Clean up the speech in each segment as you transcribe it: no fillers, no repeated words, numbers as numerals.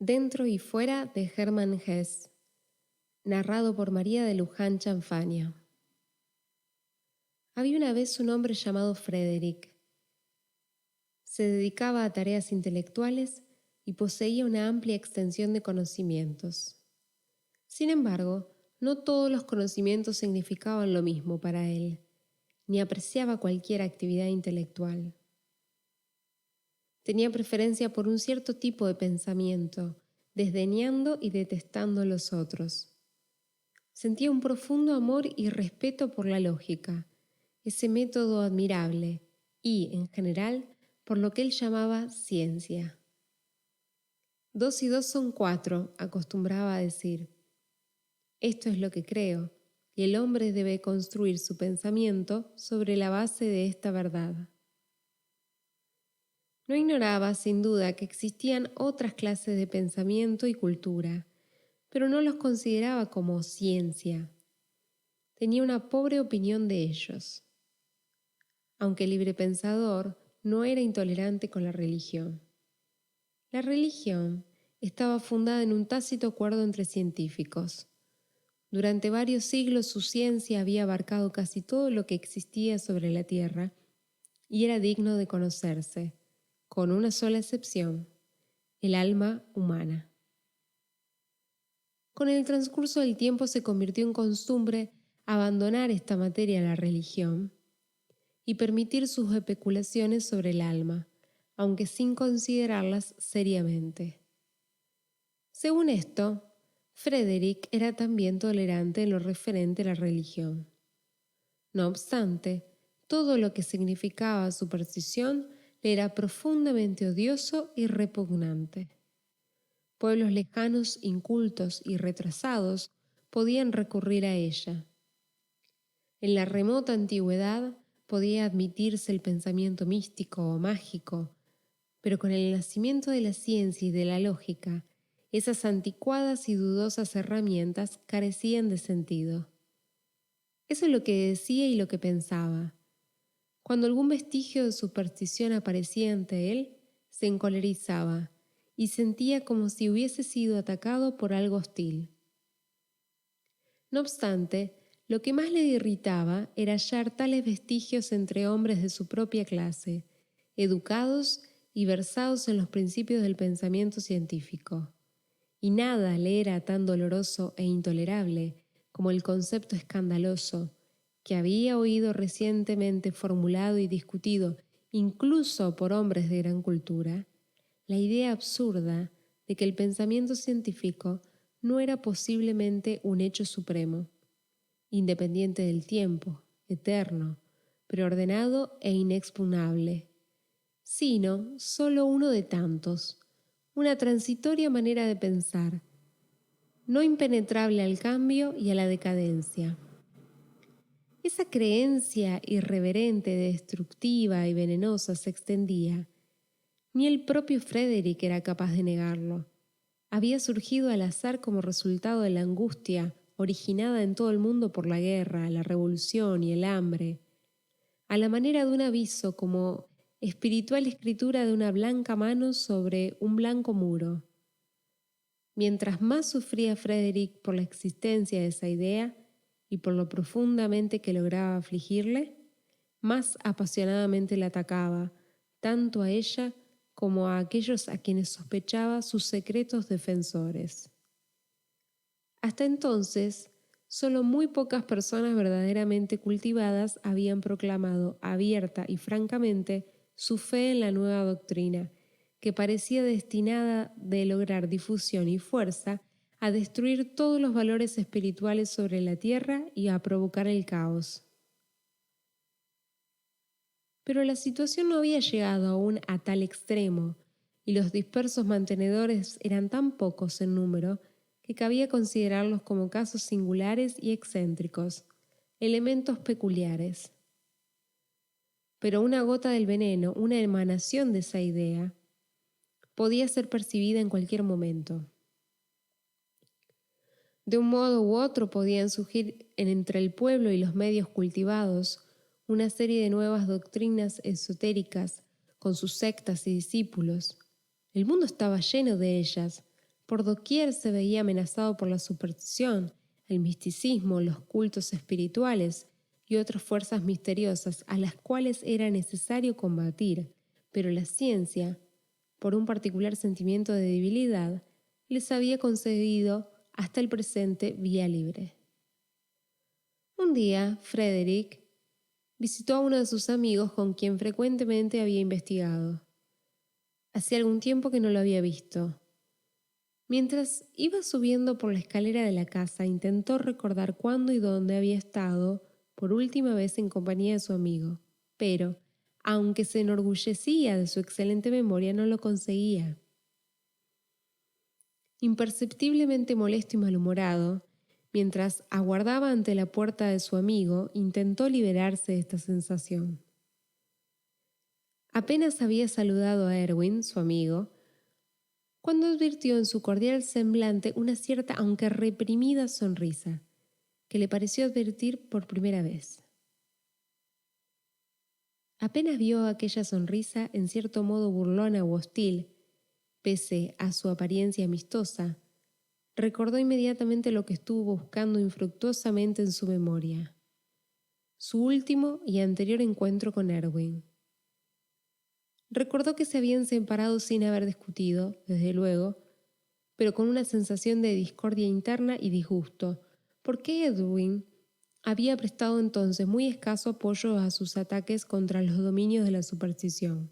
Dentro y fuera de Hermann Hesse, narrado por María de Luján Chanfania. Había una vez un hombre llamado Frederick. Se dedicaba a tareas intelectuales y poseía una amplia extensión de conocimientos. Sin embargo, no todos los conocimientos significaban lo mismo para él, ni apreciaba cualquier actividad intelectual. Tenía preferencia por un cierto tipo de pensamiento, desdeñando y detestando a los otros. Sentía un profundo amor y respeto por la lógica, ese método admirable y, en general, por lo que él llamaba ciencia. 2 y 2 son 4, acostumbraba a decir. Esto es lo que creo, y el hombre debe construir su pensamiento sobre la base de esta verdad. No ignoraba, sin duda, que existían otras clases de pensamiento y cultura, pero no los consideraba como ciencia. Tenía una pobre opinión de ellos. Aunque librepensador, no era intolerante con la religión. La religión estaba fundada en un tácito acuerdo entre científicos. Durante varios siglos su ciencia había abarcado casi todo lo que existía sobre la Tierra y era digno de conocerse, con una sola excepción, el alma humana. Con el transcurso del tiempo se convirtió en costumbre abandonar esta materia a la religión y permitir sus especulaciones sobre el alma, aunque sin considerarlas seriamente. Según esto, Frederick era también tolerante en lo referente a la religión. No obstante, todo lo que significaba superstición le era profundamente odioso y repugnante. Pueblos lejanos, incultos y retrasados podían recurrir a ella. En la remota antigüedad podía admitirse el pensamiento místico o mágico, pero con el nacimiento de la ciencia y de la lógica, esas anticuadas y dudosas herramientas carecían de sentido. Eso es lo que decía y lo que pensaba. Cuando algún vestigio de superstición aparecía ante él, se encolerizaba y sentía como si hubiese sido atacado por algo hostil. No obstante, lo que más le irritaba era hallar tales vestigios entre hombres de su propia clase, educados y versados en los principios del pensamiento científico. Y nada le era tan doloroso e intolerable como el concepto escandaloso que había oído recientemente formulado y discutido incluso por hombres de gran cultura, la idea absurda de que el pensamiento científico no era posiblemente un hecho supremo, independiente del tiempo, eterno, preordenado e inexpugnable, sino solo uno de tantos, una transitoria manera de pensar, no impenetrable al cambio y a la decadencia. Esa creencia irreverente, destructiva y venenosa se extendía. Ni el propio Frederick era capaz de negarlo. Había surgido al azar como resultado de la angustia originada en todo el mundo por la guerra, la revolución y el hambre, a la manera de un aviso como espiritual escritura de una blanca mano sobre un blanco muro. Mientras más sufría Frederick por la existencia de esa idea y por lo profundamente que lograba afligirle, más apasionadamente la atacaba, tanto a ella como a aquellos a quienes sospechaba sus secretos defensores. Hasta entonces, solo muy pocas personas verdaderamente cultivadas habían proclamado abierta y francamente su fe en la nueva doctrina, que parecía destinada de lograr difusión y fuerza a destruir todos los valores espirituales sobre la tierra y a provocar el caos. Pero la situación no había llegado aún a tal extremo, y los dispersos mantenedores eran tan pocos en número que cabía considerarlos como casos singulares y excéntricos, elementos peculiares. Pero una gota del veneno, una emanación de esa idea, podía ser percibida en cualquier momento. De un modo u otro podían surgir entre el pueblo y los medios cultivados una serie de nuevas doctrinas esotéricas con sus sectas y discípulos. El mundo estaba lleno de ellas, Por doquier se veía amenazado por la superstición, el misticismo, los cultos espirituales y otras fuerzas misteriosas a las cuales era necesario combatir, pero la ciencia, por un particular sentimiento de debilidad, les había concedido hasta el presente vía libre. Un día, Frederick visitó a uno de sus amigos con quien frecuentemente había investigado. Hacía algún tiempo que no lo había visto. Mientras iba subiendo por la escalera de la casa, intentó recordar cuándo y dónde había estado por última vez en compañía de su amigo, pero, aunque se enorgullecía de su excelente memoria, no lo conseguía. Imperceptiblemente molesto y malhumorado, mientras aguardaba ante la puerta de su amigo, intentó liberarse de esta sensación. Apenas había saludado a Erwin, su amigo, cuando advirtió en su cordial semblante una cierta, aunque reprimida, sonrisa, que le pareció advertir por primera vez. Apenas vio aquella sonrisa, en cierto modo burlona u hostil, pese a su apariencia amistosa, recordó inmediatamente lo que estuvo buscando infructuosamente en su memoria, su último y anterior encuentro con Erwin. Recordó que se habían separado sin haber discutido, desde luego, pero con una sensación de discordia interna y disgusto, porque Erwin había prestado entonces muy escaso apoyo a sus ataques contra los dominios de la superstición.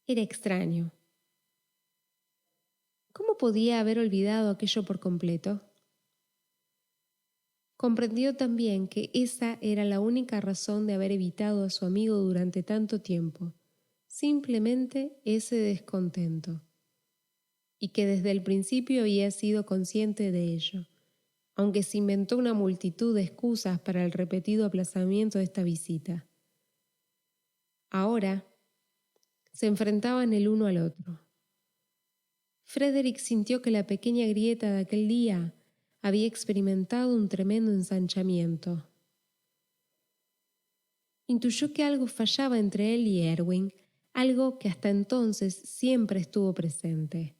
Era extraño. ¿Cómo podía haber olvidado aquello por completo? Comprendió también que esa era la única razón de haber evitado a su amigo durante tanto tiempo, simplemente ese descontento, y que desde el principio había sido consciente de ello, aunque se inventó una multitud de excusas para el repetido aplazamiento de esta visita. Ahora se enfrentaban el uno al otro. Frederick sintió que la pequeña grieta de aquel día había experimentado un tremendo ensanchamiento. Intuyó que algo fallaba entre él y Erwin, algo que hasta entonces siempre estuvo presente.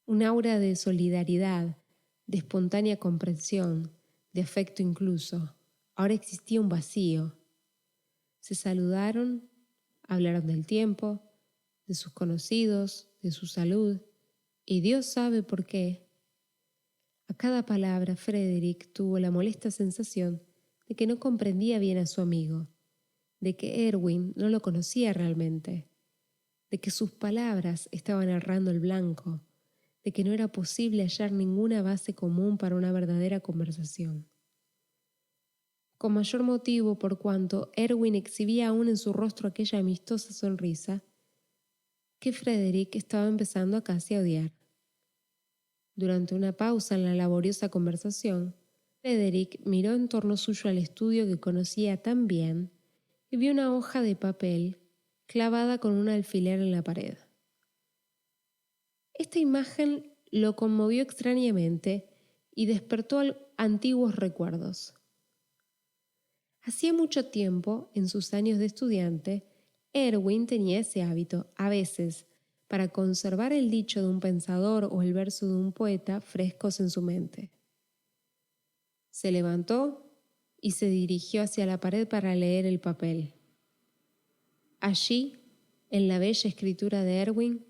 Un aura de solidaridad, de espontánea comprensión, de afecto incluso. Ahora existía un vacío. Se saludaron, hablaron del tiempo, de sus conocidos, de su salud, y Dios sabe por qué. A cada palabra, Frederick tuvo la molesta sensación de que no comprendía bien a su amigo, de que Erwin no lo conocía realmente, de que sus palabras estaban errando el blanco, de que no era posible hallar ninguna base común para una verdadera conversación. Con mayor motivo por cuanto Erwin exhibía aún en su rostro aquella amistosa sonrisa que Frederick estaba empezando a casi a odiar. Durante una pausa en la laboriosa conversación, Frederick miró en torno suyo al estudio que conocía tan bien y vio una hoja de papel clavada con un alfiler en la pared. Esta imagen lo conmovió extrañamente y despertó antiguos recuerdos. Hacía mucho tiempo, en sus años de estudiante, Erwin tenía ese hábito, a veces, para conservar el dicho de un pensador o el verso de un poeta frescos en su mente. Se levantó y se dirigió hacia la pared para leer el papel. Allí, en la bella escritura de Erwin,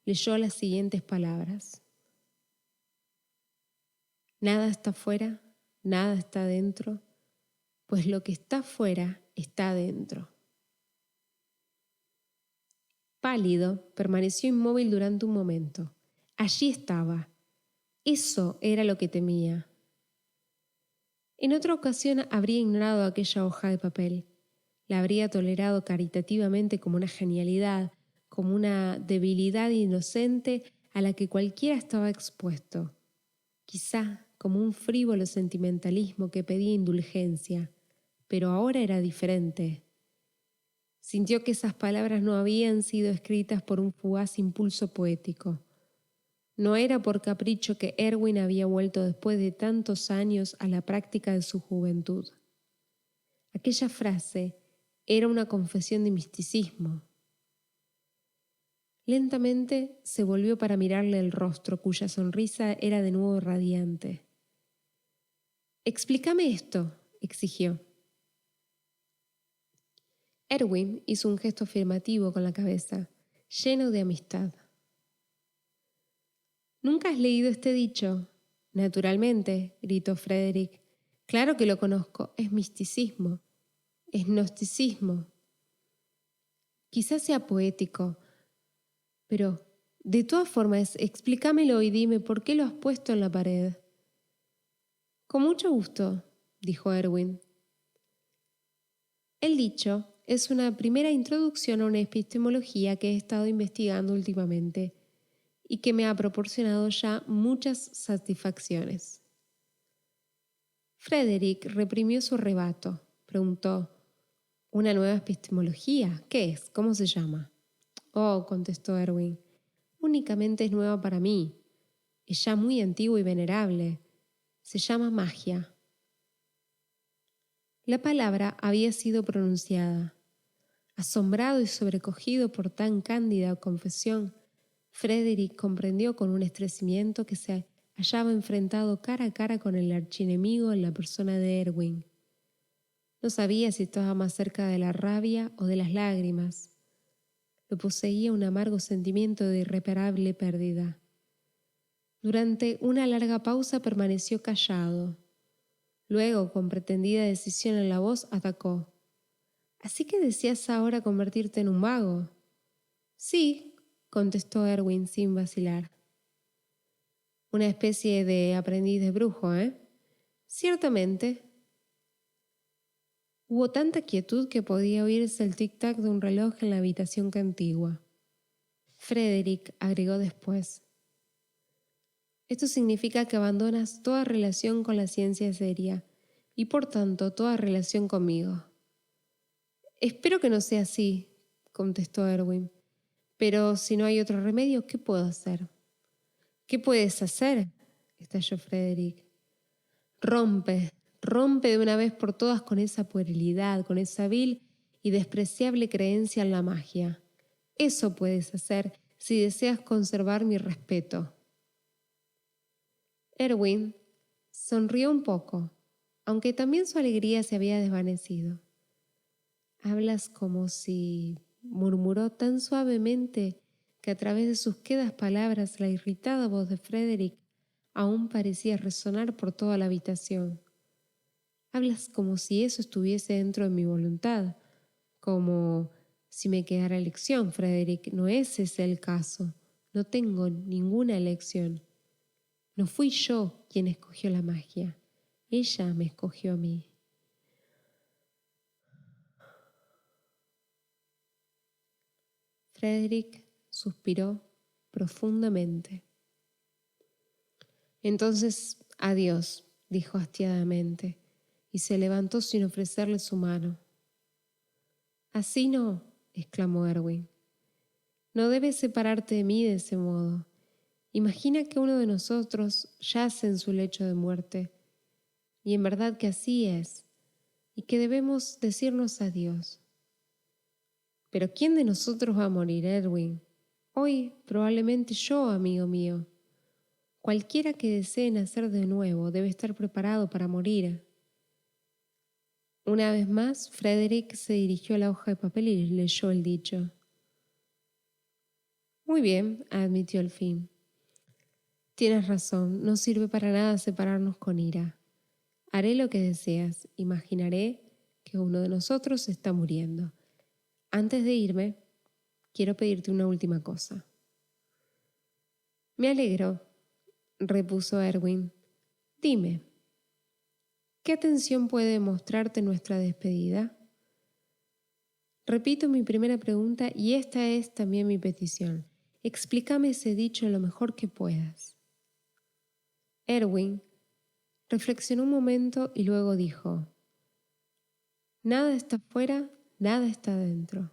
leyó las siguientes palabras. Nada está fuera, nada está dentro, pues lo que está fuera está dentro. Pálido, permaneció inmóvil durante un momento. Allí estaba. Eso era lo que temía. En otra ocasión habría ignorado aquella hoja de papel. La habría tolerado caritativamente como una genialidad, como una debilidad inocente a la que cualquiera estaba expuesto. Quizá como un frívolo sentimentalismo que pedía indulgencia, pero ahora era diferente. Sintió que esas palabras no habían sido escritas por un fugaz impulso poético. No era por capricho que Erwin había vuelto después de tantos años a la práctica de su juventud. Aquella frase era una confesión de misticismo. Lentamente se volvió para mirarle el rostro, cuya sonrisa era de nuevo radiante. «Explícame esto», exigió. Erwin hizo un gesto afirmativo con la cabeza, lleno de amistad. «¿Nunca has leído este dicho?» «Naturalmente», gritó Frederick. «Claro que lo conozco, es misticismo, es gnosticismo. Quizás sea poético, pero de todas formas, explícamelo y dime por qué lo has puesto en la pared». «Con mucho gusto», dijo Erwin. El dicho es una primera introducción a una epistemología que he estado investigando últimamente y que me ha proporcionado ya muchas satisfacciones. Frederick reprimió su arrebato. Preguntó: «¿Una nueva epistemología? ¿Qué es? ¿Cómo se llama?» «Oh», contestó Erwin, «únicamente es nueva para mí. Es ya muy antigua y venerable. Se llama magia». La palabra había sido pronunciada. Asombrado y sobrecogido por tan cándida confesión, Frederick comprendió con un estremecimiento que se hallaba enfrentado cara a cara con el archienemigo en la persona de Erwin. No sabía si estaba más cerca de la rabia o de las lágrimas. Lo poseía un amargo sentimiento de irreparable pérdida. Durante una larga pausa permaneció callado. Luego, con pretendida decisión en la voz, atacó. «¿Así que deseas ahora convertirte en un mago?» «Sí», contestó Erwin sin vacilar. «Una especie de aprendiz de brujo, ¿eh?» «Ciertamente». Hubo tanta quietud que podía oírse el tic-tac de un reloj en la habitación contigua. Frederick agregó después: «Esto significa que abandonas toda relación con la ciencia seria y por tanto toda relación conmigo». «Espero que no sea así», contestó Erwin. «Pero si no hay otro remedio, ¿qué puedo hacer?» «¿Qué puedes hacer?», estalló Frederick. «Rompe de una vez por todas con esa puerilidad, con esa vil y despreciable creencia en la magia. Eso puedes hacer si deseas conservar mi respeto». Erwin sonrió un poco, aunque también su alegría se había desvanecido. «Hablas como si», murmuró tan suavemente que a través de sus quedas palabras la irritada voz de Frederick aún parecía resonar por toda la habitación. «Hablas como si eso estuviese dentro de mi voluntad, como si me quedara elección, Frederick. No es ese el caso. No tengo ninguna elección. No fui yo quien escogió la magia. Ella me escogió a mí». Frederick suspiró profundamente. «Entonces, adiós», dijo hastiadamente, y se levantó sin ofrecerle su mano. «Así no», exclamó Erwin. «No debes separarte de mí de ese modo. Imagina que uno de nosotros yace en su lecho de muerte, y en verdad que así es, y que debemos decirnos adiós. Pero ¿quién de nosotros va a morir, Erwin? Hoy probablemente yo, amigo mío. Cualquiera que desee nacer de nuevo debe estar preparado para morir». Una vez más, Frederick se dirigió a la hoja de papel y leyó el dicho. «Muy bien», admitió al fin. «Tienes razón, no sirve para nada separarnos con ira. Haré lo que deseas, imaginaré que uno de nosotros está muriendo. Antes de irme, quiero pedirte una última cosa». «Me alegro», repuso Erwin. «Dime, ¿qué atención puede mostrarte nuestra despedida?» «Repito mi primera pregunta y esta es también mi petición. Explícame ese dicho lo mejor que puedas». Erwin reflexionó un momento y luego dijo: «Nada está fuera, nada está dentro».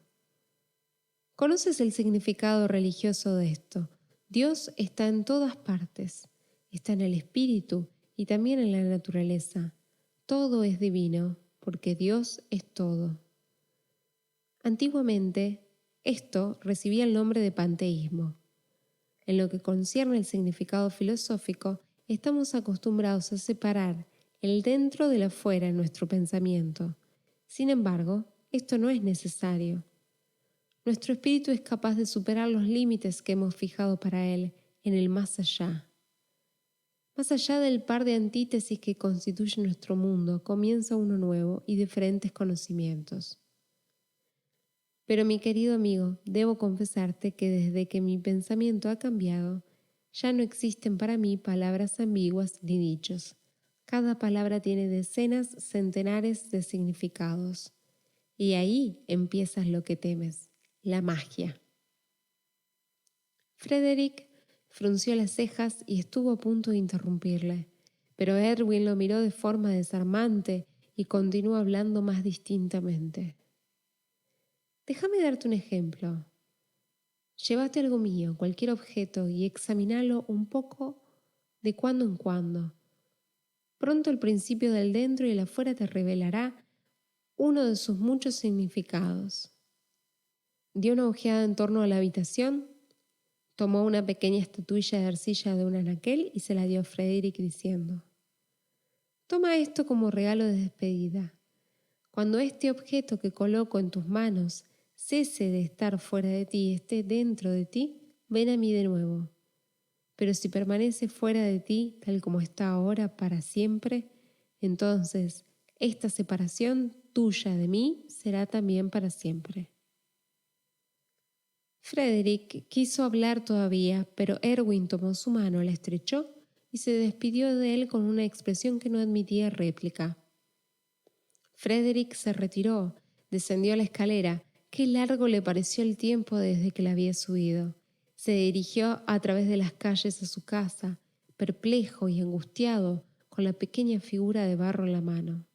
¿Conoces el significado religioso de esto? Dios está en todas partes, está en el espíritu y también en la naturaleza. Todo es divino, porque Dios es todo. Antiguamente, Esto recibía el nombre de panteísmo. En lo que concierne al significado filosófico, estamos acostumbrados a separar el dentro del afuera en nuestro pensamiento. Sin embargo, esto no es necesario. Nuestro espíritu es capaz de superar los límites que hemos fijado para él en el más allá. Más allá del par de antítesis que constituye nuestro mundo, comienza uno nuevo y diferentes conocimientos. Pero mi querido amigo, debo confesarte que desde que mi pensamiento ha cambiado, ya no existen para mí palabras ambiguas ni dichos. Cada palabra tiene decenas, centenares de significados. Y ahí empiezas lo que temes, la magia. Frederick frunció las cejas y estuvo a punto de interrumpirle, pero Erwin lo miró de forma desarmante y continuó hablando más distintamente. Déjame darte un ejemplo. Llévate algo mío, cualquier objeto, y examínalo un poco de cuando en cuando. Pronto el principio del dentro y el afuera te revelará uno de sus muchos significados. Dio una ojeada en torno a la habitación, tomó una pequeña estatuilla de arcilla de un anaquel y se la dio a Frederick diciendo: «Toma esto como regalo de despedida. Cuando este objeto que coloco en tus manos cese de estar fuera de ti y esté dentro de ti, ven a mí de nuevo. Pero si permanece fuera de ti, tal como está ahora, para siempre, entonces esta separación tuya de mí será también para siempre». Frederick quiso hablar todavía, pero Erwin tomó su mano, la estrechó y se despidió de él con una expresión que no admitía réplica. Frederick se retiró, descendió la escalera. Qué largo le pareció el tiempo desde que la había subido. Se dirigió a través de las calles a su casa, perplejo y angustiado, con la pequeña figura de barro en la mano.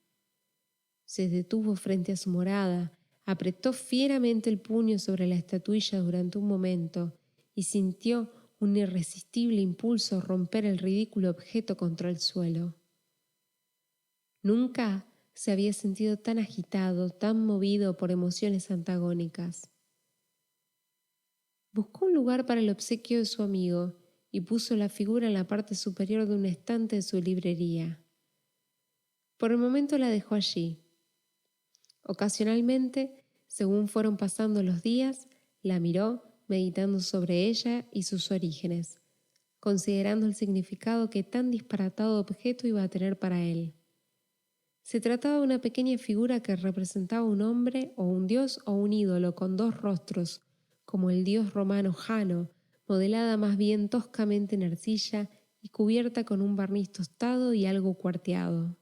Se detuvo frente a su morada, apretó fieramente el puño sobre la estatuilla durante un momento y sintió un irresistible impulso romper el ridículo objeto contra el suelo. Nunca se había sentido tan agitado, tan movido por emociones antagónicas. Buscó un lugar para el obsequio de su amigo y puso la figura en la parte superior de un estante de su librería. Por el momento la dejó allí. Ocasionalmente, según fueron pasando los días, la miró, meditando sobre ella y sus orígenes, considerando el significado que tan disparatado objeto iba a tener para él. Se trataba de una pequeña figura que representaba un hombre o un dios o un ídolo con dos rostros, como el dios romano Jano, modelada más bien toscamente en arcilla y cubierta con un barniz tostado y algo cuarteado.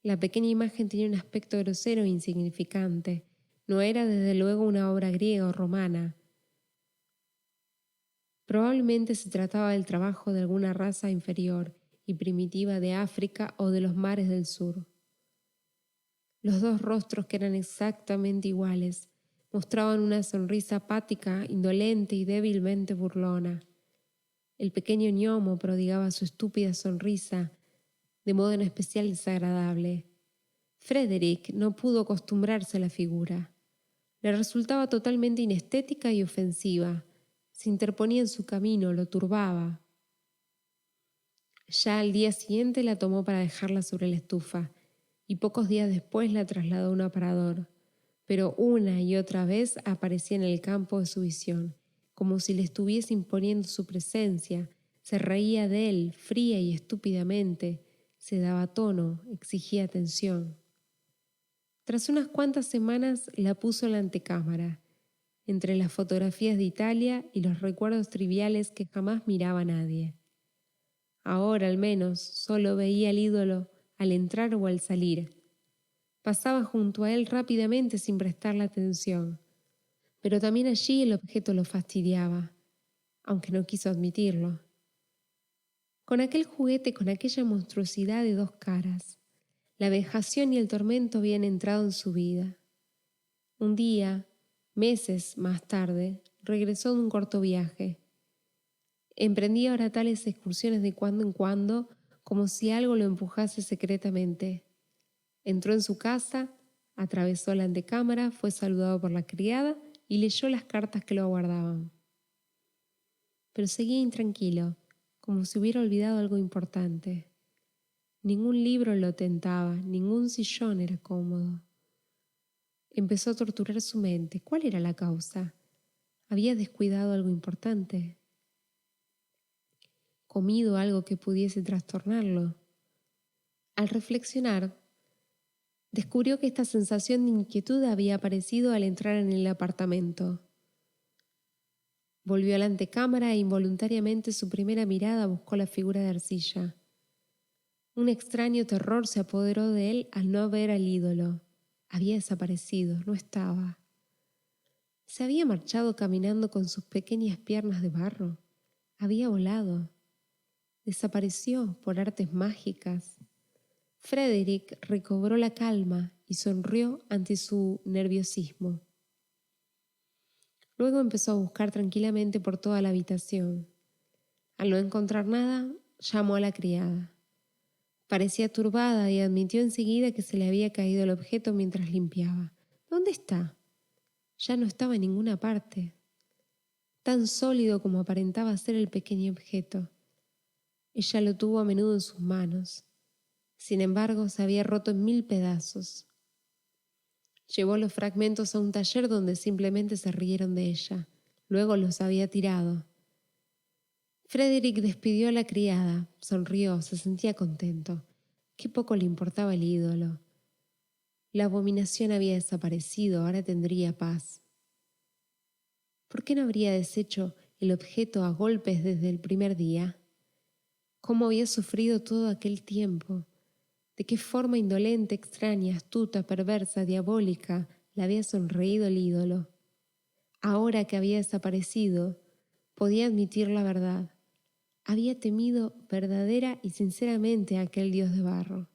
La pequeña imagen tenía un aspecto grosero e insignificante. No era desde luego una obra griega o romana. Probablemente se trataba del trabajo de alguna raza inferior y primitiva de África o de los mares del sur. Los dos rostros, que eran exactamente iguales, mostraban una sonrisa apática, indolente y débilmente burlona. El pequeño gnomo prodigaba su estúpida sonrisa, de modo en especial desagradable. Frederick no pudo acostumbrarse a la figura. Le resultaba totalmente inestética y ofensiva. Se interponía en su camino, lo turbaba. Ya al día siguiente la tomó para dejarla sobre la estufa y pocos días después la trasladó a un aparador. Pero una y otra vez aparecía en el campo de su visión, como si le estuviese imponiendo su presencia. Se reía de él, fría y estúpidamente. Se daba tono, exigía atención. Tras unas cuantas semanas la puso en la antecámara, entre las fotografías de Italia y los recuerdos triviales que jamás miraba nadie. Ahora, al menos, solo veía al ídolo al entrar o al salir. Pasaba junto a él rápidamente sin prestarle atención, pero también allí el objeto lo fastidiaba, aunque no quiso admitirlo. Con aquel juguete, con aquella monstruosidad de dos caras, la vejación y el tormento habían entrado en su vida. Un día, meses más tarde, regresó de un corto viaje. Emprendía ahora tales excursiones de cuando en cuando, como si algo lo empujase secretamente. Entró en su casa, atravesó la antecámara, fue saludado por la criada y leyó las cartas que lo aguardaban. Pero seguía intranquilo, como si hubiera olvidado algo importante. Ningún libro lo tentaba, ningún sillón era cómodo. Empezó a torturar su mente. ¿Cuál era la causa? ¿Había descuidado algo importante? ¿Comido algo que pudiese trastornarlo? Al reflexionar, descubrió que esta sensación de inquietud había aparecido al entrar en el apartamento. Volvió a la antecámara e involuntariamente su primera mirada buscó la figura de arcilla. Un extraño terror se apoderó de él al no ver al ídolo. Había desaparecido, no estaba. Se había marchado caminando con sus pequeñas piernas de barro. Había volado. Desapareció por artes mágicas. Frederick recobró la calma y sonrió ante su nerviosismo. Luego empezó a buscar tranquilamente por toda la habitación. Al no encontrar nada, llamó a la criada. Parecía turbada y admitió enseguida que se le había caído el objeto mientras limpiaba. ¿Dónde está? Ya no estaba en ninguna parte. Tan sólido como aparentaba ser el pequeño objeto. Ella lo tuvo a menudo en sus manos. Sin embargo, se había roto en 1000 pedazos. Llevó los fragmentos a un taller donde simplemente se rieron de ella. Luego los había tirado. Frederick despidió a la criada, sonrió, se sentía contento. Qué poco le importaba el ídolo. La abominación había desaparecido, ahora tendría paz. ¿Por qué no habría deshecho el objeto a golpes desde el primer día? ¿Cómo había sufrido todo aquel tiempo? ¿De qué forma indolente, extraña, astuta, perversa, diabólica le había sonreído el ídolo? Ahora que había desaparecido, podía admitir la verdad. Había temido verdadera y sinceramente a aquel dios de barro.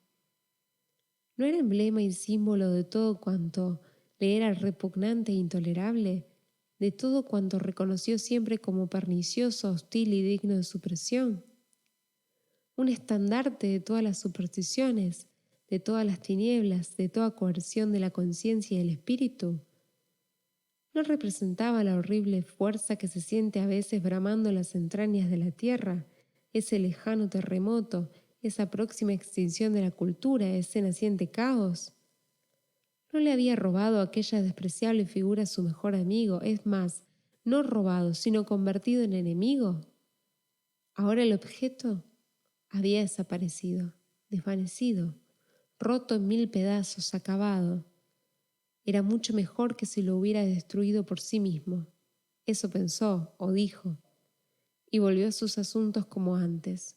¿No era emblema y símbolo de todo cuanto le era repugnante e intolerable? ¿De todo cuanto reconoció siempre como pernicioso, hostil y digno de supresión? Un estandarte de todas las supersticiones, de todas las tinieblas, de toda coerción de la conciencia y el espíritu. ¿No representaba la horrible fuerza que se siente a veces bramando las entrañas de la tierra, ese lejano terremoto, esa próxima extinción de la cultura, ese naciente caos? ¿No le había robado aquella despreciable figura a su mejor amigo? Es más, no robado, sino convertido en enemigo. Ahora el objeto había desaparecido, desvanecido, roto en 1000 pedazos, acabado. Era mucho mejor que si lo hubiera destruido por sí mismo. Eso pensó o dijo, y volvió a sus asuntos como antes.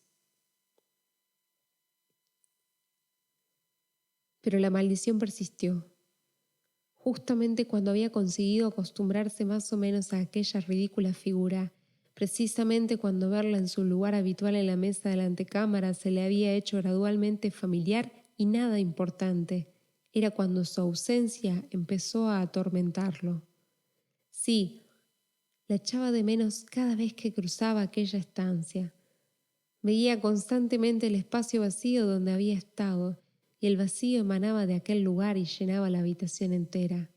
Pero la maldición persistió. Justamente cuando había conseguido acostumbrarse más o menos a aquella ridícula figura, precisamente cuando verla en su lugar habitual en la mesa de la antecámara se le había hecho gradualmente familiar y nada importante, era cuando su ausencia empezó a atormentarlo. Sí, la echaba de menos cada vez que cruzaba aquella estancia. Veía constantemente el espacio vacío donde había estado, y el vacío emanaba de aquel lugar y llenaba la habitación entera.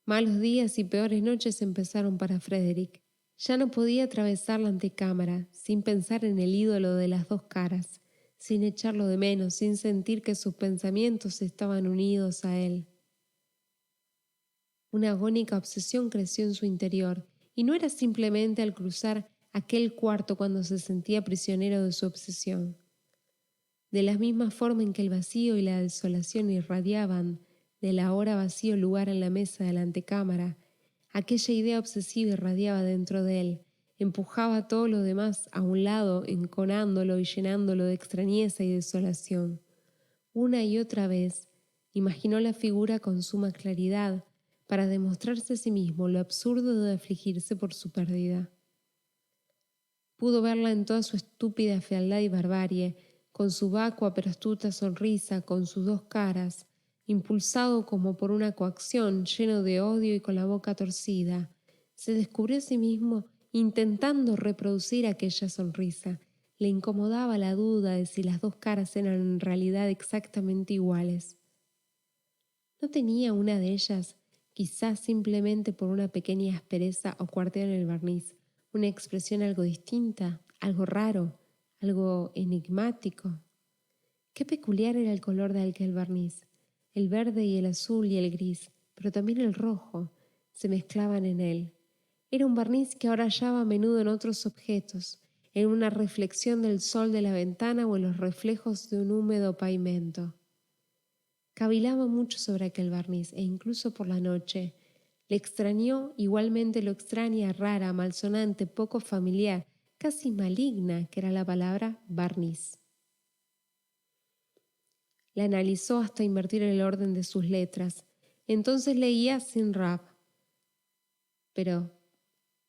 Malos días y peores noches empezaron para Frederick. Ya no podía atravesar la antecámara sin pensar en el ídolo de las 2 caras, sin echarlo de menos, sin sentir que sus pensamientos estaban unidos a él. Una agónica obsesión creció en su interior, y no era simplemente al cruzar aquel cuarto cuando se sentía prisionero de su obsesión. De la misma forma en que el vacío y la desolación irradiaban del ahora vacío lugar en la mesa de la antecámara, aquella idea obsesiva irradiaba dentro de él, empujaba todo lo demás a un lado, enconándolo y llenándolo de extrañeza y desolación. Una y otra vez imaginó la figura con suma claridad para demostrarse a sí mismo lo absurdo de afligirse por su pérdida. Pudo verla en toda su estúpida fealdad y barbarie, con su vacua pero astuta sonrisa, con sus 2 caras, impulsado como por una coacción, lleno de odio y con la boca torcida. Se descubrió a sí mismo intentando reproducir aquella sonrisa. Le incomodaba la duda de si las 2 caras eran en realidad exactamente iguales. ¿No tenía una de ellas quizás simplemente por una pequeña aspereza o cuarteo en el barniz, una expresión algo distinta, algo raro, algo enigmático. Qué peculiar era el color de aquel barniz. El verde y el azul y el gris, pero también el rojo, se mezclaban en él. Era un barniz que ahora hallaba a menudo en otros objetos, en una reflexión del sol de la ventana o en los reflejos de un húmedo pavimento. Cavilaba mucho sobre aquel barniz e incluso por la noche. Le extrañó igualmente lo extraña, rara, malsonante, poco familiar, casi maligna, que era la palabra barniz. La analizó hasta invertir el orden de sus letras. Entonces leía sin rap. Pero,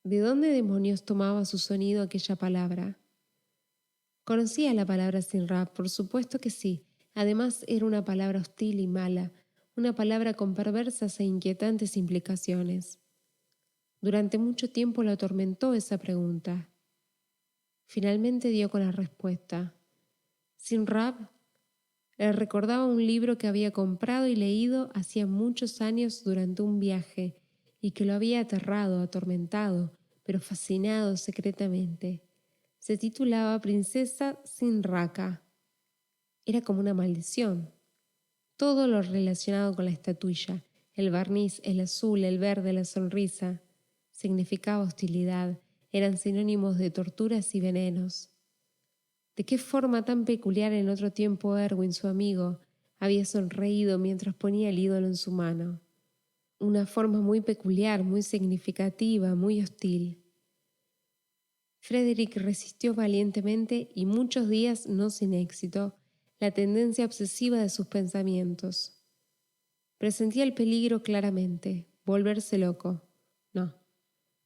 ¿de dónde demonios tomaba su sonido aquella palabra? Conocía la palabra sin rap, por supuesto que sí. Además era una palabra hostil y mala, una palabra con perversas e inquietantes implicaciones. Durante mucho tiempo lo atormentó esa pregunta. Finalmente dio con la respuesta. Sin rap le recordaba un libro que había comprado y leído hacía muchos años durante un viaje y que lo había aterrado, atormentado, pero fascinado secretamente. Se titulaba Princesa sin Raka. Era como una maldición. Todo lo relacionado con la estatuilla, el barniz, el azul, el verde, la sonrisa, significaba hostilidad, eran sinónimos de torturas y venenos. De qué forma tan peculiar en otro tiempo Erwin, su amigo, había sonreído mientras ponía el ídolo en su mano. Una forma muy peculiar, muy significativa, muy hostil. Frederick resistió valientemente y muchos días, no sin éxito, la tendencia obsesiva de sus pensamientos. Presentía el peligro claramente, volverse loco. No,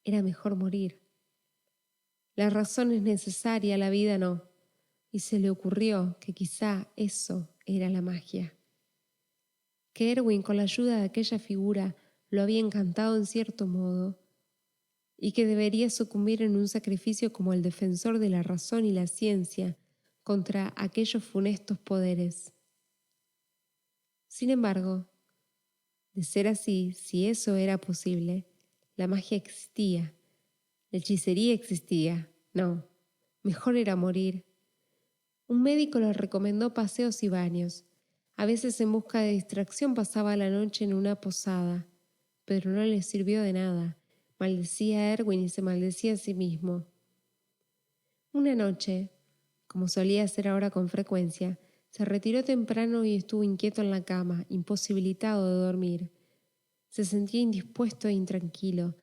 era mejor morir. La razón es necesaria, la vida no. Y se le ocurrió que quizá eso era la magia. Que Erwin, con la ayuda de aquella figura, lo había encantado en cierto modo, y que debería sucumbir en un sacrificio como el defensor de la razón y la ciencia contra aquellos funestos poderes. Sin embargo, de ser así, si eso era posible, la magia existía, la hechicería existía. No, mejor era morir. Un médico le recomendó paseos y baños. A veces en busca de distracción pasaba la noche en una posada, pero no le sirvió de nada. Maldecía a Erwin y se maldecía a sí mismo. Una noche, como solía hacer ahora con frecuencia, se retiró temprano y estuvo inquieto en la cama, imposibilitado de dormir. Se sentía indispuesto e intranquilo.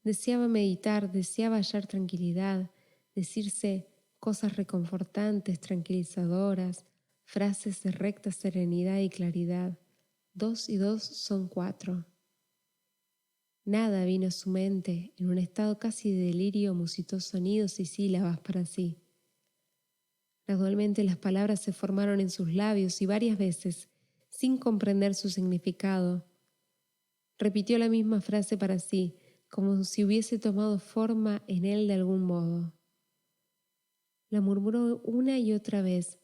Deseaba meditar, deseaba hallar tranquilidad, decirse cosas reconfortantes, tranquilizadoras, frases de recta serenidad y claridad. 2 y 2 son 4. Nada vino a su mente. En un estado casi de delirio musitó sonidos y sílabas para sí. Gradualmente las palabras se formaron en sus labios y varias veces, sin comprender su significado, repitió la misma frase para sí, como si hubiese tomado forma en él de algún modo. La murmuró una y otra vez,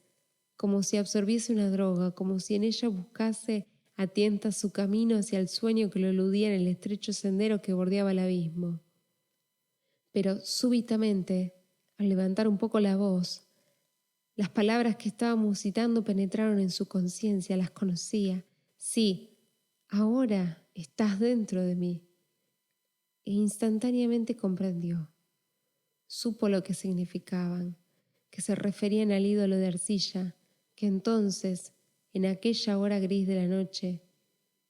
como si absorbiese una droga, como si en ella buscase a tientas su camino hacia el sueño que lo eludía en el estrecho sendero que bordeaba el abismo. Pero súbitamente, al levantar un poco la voz, las palabras que estaba musitando penetraron en su conciencia, las conocía. Sí, ahora estás dentro de mí. E instantáneamente comprendió. Supo lo que significaban, que se referían al ídolo de arcilla, que entonces, en aquella hora gris de la noche,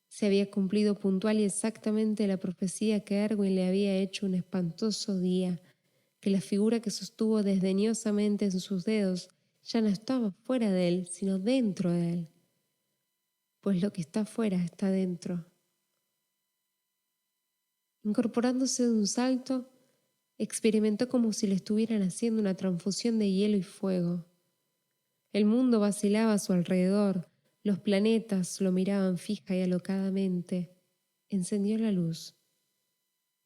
se había cumplido puntual y exactamente la profecía que Erwin le había hecho un espantoso día, que la figura que sostuvo desdeñosamente en sus dedos ya no estaba fuera de él, sino dentro de él, pues lo que está fuera está dentro. Incorporándose de un salto, experimentó como si le estuvieran haciendo una transfusión de hielo y fuego. El mundo vacilaba a su alrededor, los planetas lo miraban fija y alocadamente. Encendió la luz,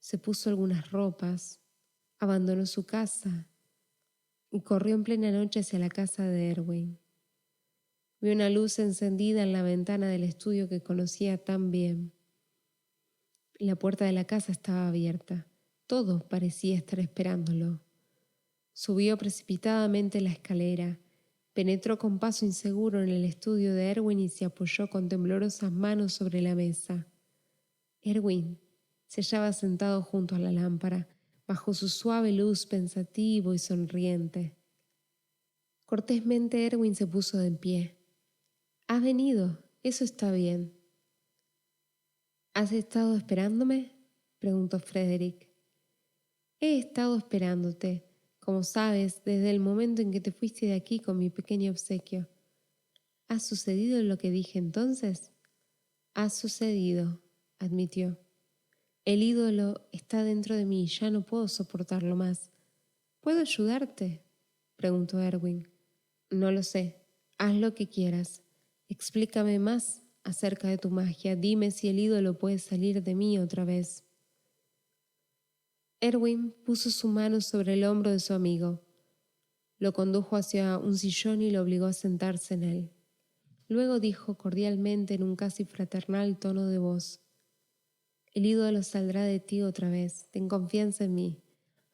se puso algunas ropas, abandonó su casa y corrió en plena noche hacia la casa de Erwin. Vio una luz encendida en la ventana del estudio que conocía tan bien. La puerta de la casa estaba abierta. Todo parecía estar esperándolo. Subió precipitadamente la escalera, penetró con paso inseguro en el estudio de Erwin y se apoyó con temblorosas manos sobre la mesa. Erwin se hallaba sentado junto a la lámpara, bajo su suave luz, pensativo y sonriente. Cortésmente Erwin se puso de pie. «¿Has venido? Eso está bien». «¿Has estado esperándome?», preguntó Frederick. «He estado esperándote, como sabes, desde el momento en que te fuiste de aquí con mi pequeño obsequio». «¿Ha sucedido lo que dije entonces?». «Ha sucedido», admitió. «El ídolo está dentro de mí y ya no puedo soportarlo más». «¿Puedo ayudarte?», preguntó Erwin. «No lo sé. Haz lo que quieras. Explícame más acerca de tu magia. Dime si el ídolo puede salir de mí otra vez». Erwin puso su mano sobre el hombro de su amigo. Lo condujo hacia un sillón y lo obligó a sentarse en él. Luego dijo cordialmente en un casi fraternal tono de voz: «El ídolo saldrá de ti otra vez. Ten confianza en mí.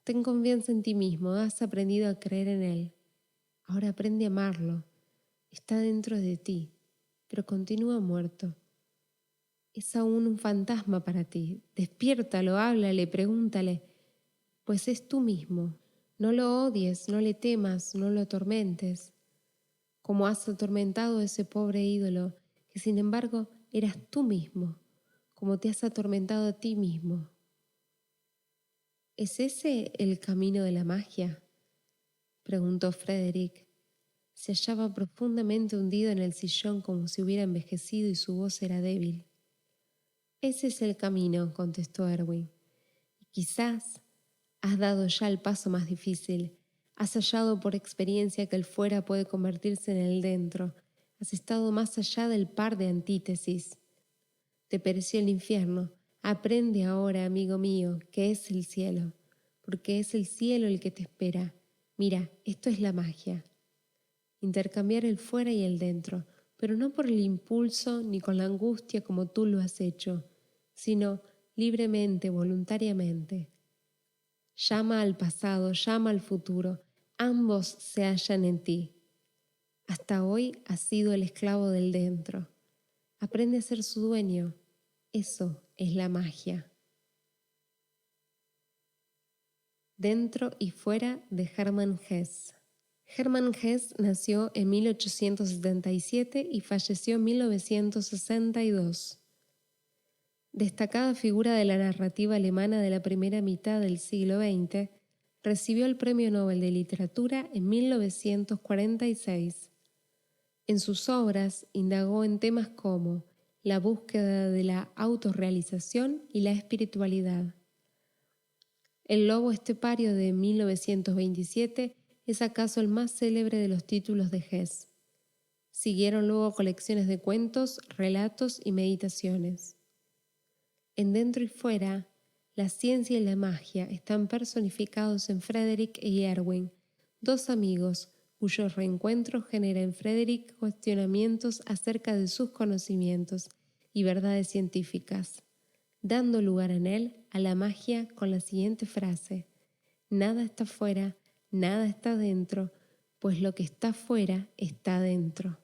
Ten confianza en ti mismo. Has aprendido a creer en él. Ahora aprende a amarlo. Está dentro de ti, pero continúa muerto. Es aún un fantasma para ti. Despiértalo, háblale, pregúntale, pues es tú mismo. No lo odies, no le temas, no lo atormentes, como has atormentado a ese pobre ídolo, que sin embargo eras tú mismo, como te has atormentado a ti mismo». «¿Es ese el camino de la magia?», preguntó Frederick. Se hallaba profundamente hundido en el sillón como si hubiera envejecido y su voz era débil. «Ese es el camino», contestó Erwin. «Y quizás has dado ya el paso más difícil. Has hallado por experiencia que el fuera puede convertirse en el dentro. Has estado más allá del par de antítesis. Te pereció el infierno. Aprende ahora, amigo mío, que es el cielo, porque es el cielo el que te espera. Mira, esto es la magia. Intercambiar el fuera y el dentro, pero no por el impulso ni con la angustia como tú lo has hecho, sino libremente, voluntariamente. Llama al pasado, llama al futuro, ambos se hallan en ti. Hasta hoy has sido el esclavo del dentro. Aprende a ser su dueño. Eso es la magia». Dentro y fuera de Hermann Hesse. Hermann Hesse nació en 1877 y falleció en 1962. Destacada figura de la narrativa alemana de la primera mitad del siglo XX, recibió el Premio Nobel de Literatura en 1946. En sus obras indagó en temas como la búsqueda de la autorrealización y la espiritualidad. El Lobo estepario de 1927 es acaso el más célebre de los títulos de Hesse. Siguieron luego colecciones de cuentos, relatos y meditaciones. En Dentro y Fuera, la ciencia y la magia están personificados en Frederick y Erwin, dos amigos cuyo reencuentro genera en Frederick cuestionamientos acerca de sus conocimientos y verdades científicas, dando lugar en él a la magia con la siguiente frase: «Nada está fuera, nada está dentro, pues lo que está fuera está dentro».